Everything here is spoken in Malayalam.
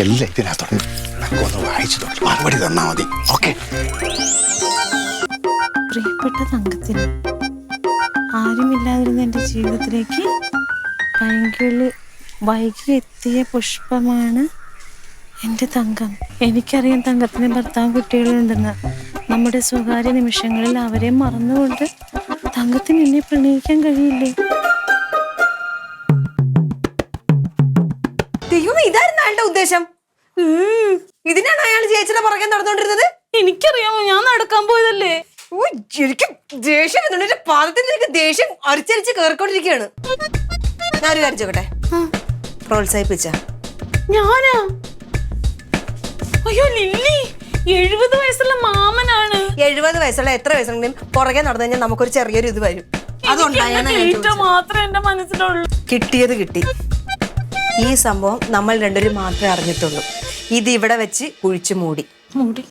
എല്ലാം ഇതിനകത്തുണ്ട്. നമുക്കൊന്ന് വായിച്ചു തൊട്ട് മറുപടി തന്നാ മതി. ഓക്കെ. പ്രിയപ്പെട്ട തങ്കത്തിന്, ആരുമില്ലാതിരുന്ന എൻ്റെ ജീവിതത്തിലേക്ക് ഭയങ്കര വൈകി എത്തിയ പുഷ്പമാണ് എൻ്റെ തങ്കം. എനിക്കറിയാം തങ്കത്തിന് ഭർത്താവും കുട്ടികളുണ്ടെന്ന്. നമ്മുടെ സ്വകാര്യ നിമിഷങ്ങളിൽ അവരെ മറന്നുകൊണ്ട് തങ്കത്തിന് എന്നെ പ്രണയിക്കാൻ കഴിയില്ലേ? ദൈവം, ഇതായിരുന്നു അയാളുടെ ഉദ്ദേശം. ഇതിനാണ് അയാൾ ചേച്ചിയുടെ പുറകെ നടന്നുകൊണ്ടിരുന്നത്. എനിക്കറിയാമോ, ഞാൻ നടക്കാൻ പോയതല്ലേ. എനിക്ക് ദേഷ്യം വരുന്നുണ്ട്. പാദത്തിൽ നിനക്ക് ദേഷ്യം അരിച്ചരിച്ച് കേറിക്കൊണ്ടിരിക്കുകയാണ്. ഞാനൊരു കാര്യം ചോട്ടെ, പ്രോത്സാഹിപ്പിച്ച ഞാനാ? അയ്യോ ലില്ലി, 70 വയസ്സുള്ള മാമനാണ്. 70 വയസ്സുള്ള എത്ര വയസ്സുണ്ടെങ്കിലും പുറകെ നടന്നു കഴിഞ്ഞാൽ നമുക്കൊരു ചെറിയൊരു ഇത് വരും. അതുകൊണ്ടാണ് മാത്രമേ എന്റെ മനസ്സിലുള്ളൂ. കിട്ടിയത് കിട്ടി. ഈ സംഭവം നമ്മൾ രണ്ടുപേരും മാത്രമേ അറിഞ്ഞിട്ടുള്ളൂ. ഇത് ഇവിടെ വെച്ച് കുഴിച്ചു മൂടി.